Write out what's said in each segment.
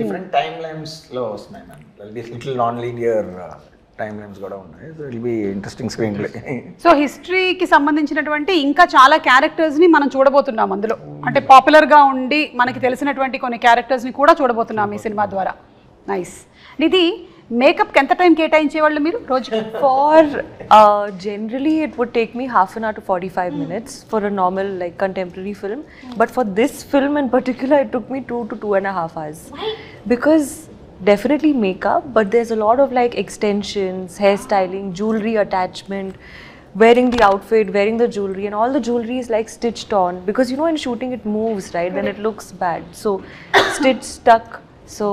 Different time lines లో వస్తున్నాయి ma'am, little non linear time lines కూడా ఉన్నాయి. So it be interesting screenplay. So హిస్టరీకి సంబంధించినటువంటి ఇంకా చాలా క్యారెక్టర్స్ని మనం చూడబోతున్నాం అందులో. అంటే పాపులర్గా ఉండి మనకి తెలిసినటువంటి కొన్ని క్యారెక్టర్స్ని కూడా చూడబోతున్నాం ఈ సినిమా ద్వారా. నైస్. నిధి, మేకప్కి ఎంత టైం కేటాయించేవాళ్ళు మీరు రోజు? For generally it would take me half an hour to 45 minutes for a normal like contemporary film, but for this film in particular it took me 2 to 2.5 hours. Why? Because definitely makeup, but there's a lot of like extensions, hairstyling, jewelry attachment, wearing the outfit, wearing the jewelry, and all the jewelry is like stitched on, because you know in shooting it moves, right? Then it looks bad, so stitch stuck. So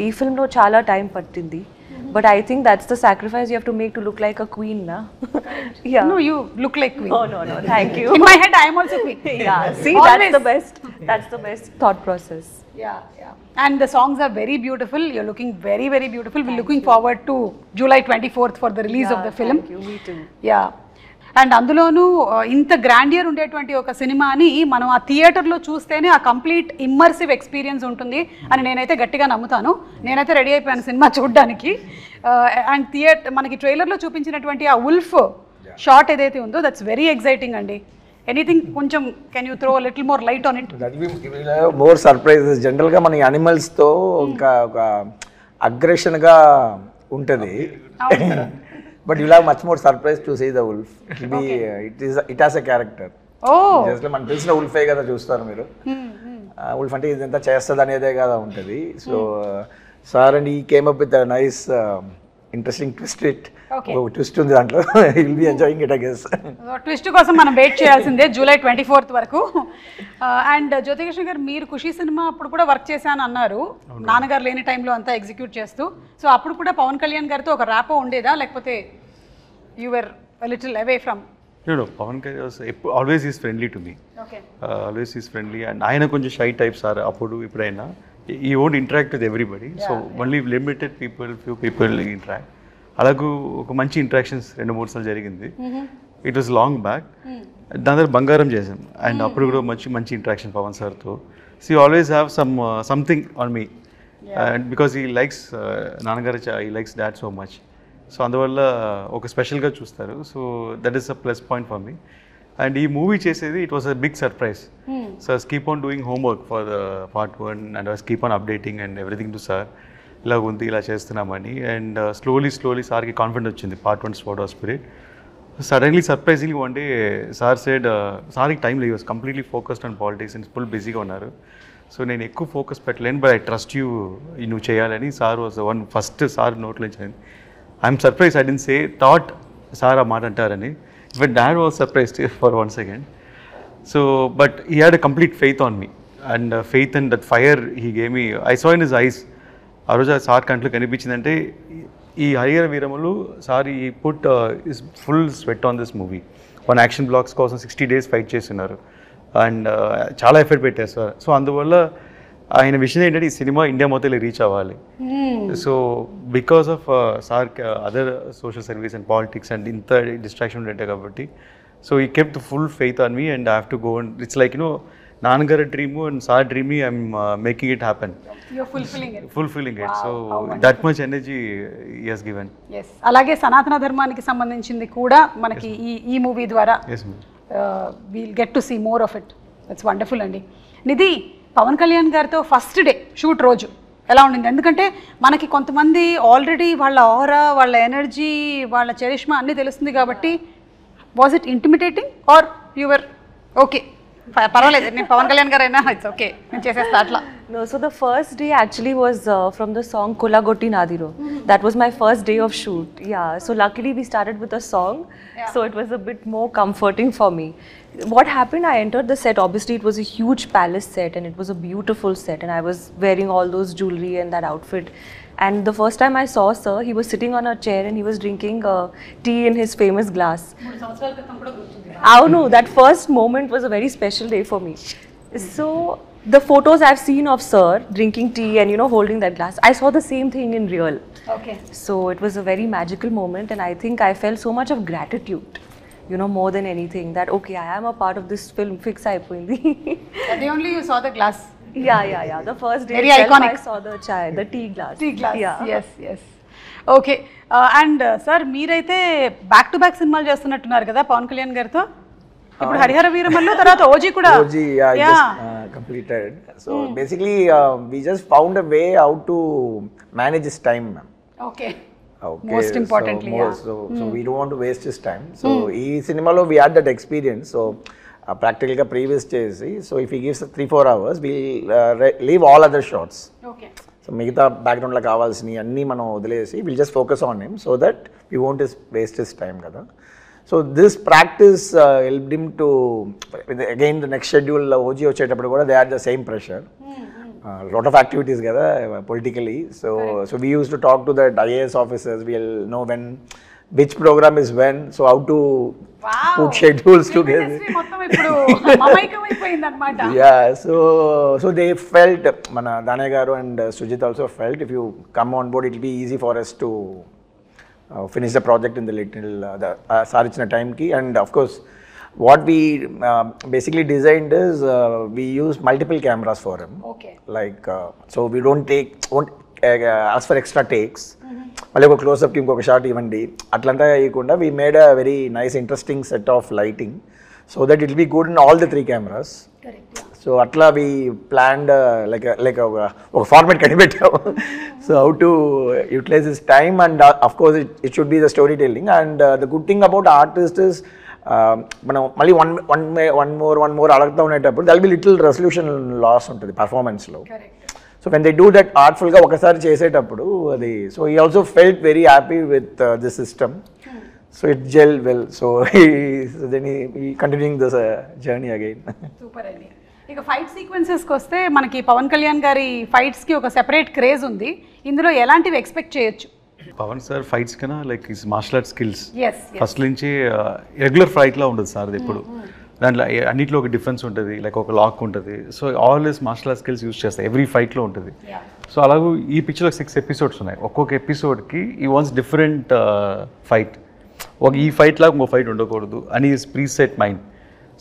ee film lo chala time pattindi, but I think that's the sacrifice you have to make to look like a queen, na? Yeah. No, you look like queen. Oh no, thank you. In my head I am also queen. Yeah, see, Always. that's the best thought process. Yeah. And the songs are very beautiful. You're looking very, very beautiful. We're looking forward to July 24th for the release of the film. Thank you, me too. Yeah. And అందులోనూ ఇంత grandeur ఉండేటువంటి ఒక సినిమాని మనం ఆ థియేటర్లో చూస్తేనే ఆ కంప్లీట్ ఇమ్మర్సివ్ ఎక్స్పీరియన్స్ ఉంటుంది అని నేనైతే గట్టిగా నమ్ముతాను. నేనైతే రెడీ అయిపోయాను సినిమా చూడడానికి. అండ్ మనకి ట్రైలర్లో చూపించినటువంటి ఆ ఉల్ఫ్ షాట్ ఏదైతే ఉందో దట్స్ వెరీ ఎక్సైటింగ్ అండి. ఎనీథింగ్ కొంచెం can you throw little more light on it? More surprises. జనరల్గా మన యానిమల్స్తో ఇంకా ఒక అగ్రెషన్గా ఉంటుంది, but you'll have much more surprise to see the wolf. It has a character. Just మనకు తెలిసిన ఉల్ఫే కదా చూస్తారు మీరు. ఉల్ఫ్ అంటే ఇదంతా చేస్తుంది అనేదే కదా ఉంటుంది. సో సార్ అండ్ ఈ came up with nice interesting twist ఉంది దాంట్లో. Will be enjoying it I guess. Twist కోసం మనం వెయిట్ చేయాల్సిందే July 24th వరకు. అండ్ జ్యోతికృష్ణ గారు, మీరు ఖుషి సినిమా అప్పుడు కూడా వర్క్ చేశాను అన్నారు, నాన్నగారు లేని టైంలో అంతా ఎగ్జిక్యూట్ చేస్తూ. సో అప్పుడు కూడా పవన్ కళ్యాణ్ గారితో ఒక ర్యాపో ఉండేదా, లేకపోతే you were little away from? No, Pawan always is friendly to me. Okay. Always is friendly, and ఆయన కొంచెం షై టైప్స్ ఆర్ అప్పుడు ఇప్పుడైనా. He won't interact with everybody, so only limited people, few people interact. అలాగూ ఒక మంచి interactions 2-3 సార్లు జరిగింది. It was long back. దాని తర్వాత బంగారం చేసాం, అండ్ అప్పుడు కూడా మంచి ఇంటరాక్షన్ పవన్ సార్తో. So you always have something on me, and because he likes నాన్నగారు, he likes dad so much. So అందువల్ల ఒక స్పెషల్గా చూస్తారు. So that is a plus point for me. And ఈ మూవీ చేసేది it was a big surprise. So I keep on doing homework for the part 1, and I keep on updating and everything to sir, ఇలా ఉంది, ఇలా చేస్తున్నామని. And slowly సార్కి confident వచ్చింది part 1 sport spirit. Suddenly surprisingly one day sir said, సార్కి time లేదు, was completely focused on politics and full బిజీగా ఉన్నారు. సో నేను ఎక్కువ ఫోకస్ పెట్టలేను, బట్ ఐ ట్రస్ట్ యూ, నువ్వు చేయాలని. Sir was one first sir నోట్లో వచ్చింది. I'm surprise, I didn't say thought sir ఆ మాట అంటారని. But dad was surprised for 1 second. So but he had a complete faith on me, and faith and that fire he gave me, I saw in his eyes. ఆ రోజు sir కంట్లో కనిపించిందంటే ఈ Harihara వీరములు sir ఈ put is full sweat on this movie. 1 action blocks కోసం 60 days fight చేస్తున్నారు, and చాలా effort పెట్టారు sir. So అందువల్ల ఆయన విషయం ఏంటంటే ఈ సినిమా ఇండియా మొత్తం రీచ్ అవ్వాలి. So because of sir other social service and politics and ఇంత డిస్ట్రాక్షన్ ఉండే కాబట్టి, సో ఈ kept full faith on me, and I have to go. And it's like నాన్నగారి dream and sir dream, I'm making it happen, fulfilling it. So that much energy he has given. Yes. అలాగే సనాతన ధర్మానికి సంబంధించింది కూడా మనకి ఈ movie ద్వారా we'll get to see more of it. That's wonderful అండి. నిధి, పవన్ కళ్యాణ్ గారితో ఫస్ట్ డే షూట్ రోజు ఎలా ఉండింది? ఎందుకంటే మనకి కొంతమంది ఆల్రెడీ వాళ్ళ ఆరా, వాళ్ళ ఎనర్జీ, వాళ్ళ చరిష్మా అన్నీ తెలుస్తుంది కాబట్టి, was it intimidating or your okay పర్వాలేదు నేను పవన్ కళ్యాణ్ గారు అయినా ఇట్స్ ఓకే నేను చేసేస్తా అట్లా? No, so the first day actually was from the song Kolagotti Nadiro. That was my first day of shoot. Yeah, so luckily we started with a song, so it was a bit more comforting for me. What happened, I entered the set, obviously it was a huge palace set and it was a beautiful set, and I was wearing all those jewelry and that outfit. And the first time I saw sir, he was sitting on a chair and he was drinking tea in his famous glass. Oh no, that first moment was a very special day for me. So the photos I've seen of sir drinking tea and holding that glass, I saw the same thing in real. Okay. So it was a very magical moment, and I think I felt so much of gratitude, more than anything, that okay, I am a part of this film. Fix అయిపోయింది. They only you saw the glass. Yeah. The first day Very itself, iconic. I saw the chai, the tea glass. Tea glass Yeah. Yes okay and sir మీరైతే back to back సినిమాలు చేస్తున్నట్టున్నారు కదా పవన్ కళ్యాణ్ గారితో ఇప్పుడు హరిహర వీరమల్లు తర్వాత OG కూడా OG, I just completed. So basically, we just found a way how to manage his time, ma'am. Okay Okay, Most importantly, so we don't want to waste his time. So ఈ సినిమాలో we had that experience. So ప్రాక్టికల్గా previous చేసి so if he gives 3-4 hours, we'll leave all other shots. Okay so మిగతా బ్యాక్గ్రౌండ్లో కావాల్సినవి అన్నీ మనం వదిలేసి will just focus on him so that we won't waste his time కదా. So this practice help him to again the next schedule OG వచ్చేటప్పుడు కూడా they are the same pressure, lot of activities కదా politically. So we use to talk to that IAS officers, wheel know when which program is when, so how to put schedules together. మొత్తం ఇప్పుడు మమైకం అయిపోయింది అన్నమాట. Yeah, so they felt, mana Danay garu and Sujit also felt, if you come on board, it will be easy for us to finish the project in the little saarichina time ki. And of course, what we basically designed is we use multiple cameras for him. Okay. Like so we won't ask for extra takes. మళ్ళీ ఒక క్లోజ్అప్కి ఇంకొక shot ఇవ్వండి అట్లంతా వేయకుండా we made a very nice interesting set of lighting so that it be good in all the 3 cameras. So అట్లా we planned like ఒక format కనిపెట్టాము. So how to utilise this time and of course it should be the storytelling. And the good thing about artist is మనం మళ్ళీ one more అడుగుతూ ఉండేటప్పుడు that'll be little resolution loss ఉంటుంది పర్ఫార్మెన్స్లో. So when they do that ఆర్ట్ఫుల్గా ఒకసారి చేసేటప్పుడు అది so he also felt very happy with this system. So it gel well. So then he continuing this journey again. Super అండి. ఇక fight సీక్వెన్సెస్కి వస్తే మనకి పవన్ కళ్యాణ్ గారి ఫైట్స్కి ఒక సెపరేట్ క్రేజ్ ఉంది. ఇందులో ఎలాంటివి ఎక్స్పెక్ట్ చేయొచ్చు? పవన్ సార్ ఫైట్స్ కన్నా like his martial art skills yes first నుంచి రెగ్యులర్ ఫైట్లా ఉండదు సార్ అది ఎప్పుడు. దాంట్లో అన్నింటిలో ఒక డిఫరెన్స్ ఉంటుంది, లైక్ ఒక లాక్ ఉంటుంది. So always martial art skills use చేస్తాయి ఎవ్రీ ఫైట్లో ఉంటుంది. సో అలాగే ఈ పిక్చర్లో 6 episodes ఉన్నాయి. ఒక్కొక్క ఎపిసోడ్కి ఈ వాన్స్ డిఫరెంట్ ఫైట్. ఈ ఫైట్ లాగా ఇంకో ఫైట్ ఉండకూడదు అని ప్రీ సెట్ మైండ్.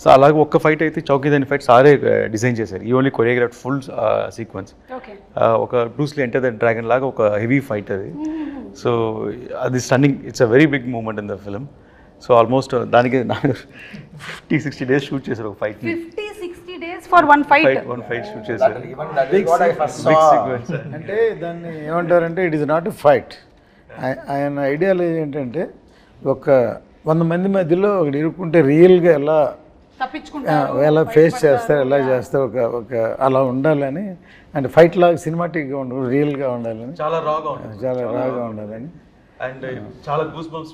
సో అలాగే ఒక్క ఫైట్ అయితే చౌకీదాని ఫైట్ సారే డిజైన్ చేశారు. ఈ ఓన్లీ కొరియోగ్రాఫ్ ఫుల్ సీక్వెన్స్. ఒక బ్రూస్లీ ఎంటర్ ద డ్రాగన్ లాగా ఒక హెవీ ఫైట్ అది. సో అది stunning, it's a very big moment in the film. So almost దానికి 50-60 days షూట్ చేశారు ఒక fight. 50-60 days for one fight shoot చేశారు. అంటే దాన్ని ఏమంటారంటే it is not a fight. ఆయన ఐడియాలజీ ఏంటంటే ఒక 100 మంది మధ్యలో ఒకటి ఇరుక్కుంటే రియల్గా ఎలా ఎలా ఫేస్ చేస్తారు, ఎలా చేస్తారు, ఒక అలా ఉండాలని. అండ్ ఫైట్ లాగా సినిమాటిక్గా ఉండదు, రియల్గా ఉండాలని, చాలా రాగా ఉండాలని. అండ్ చాలా గూస్ బంప్స్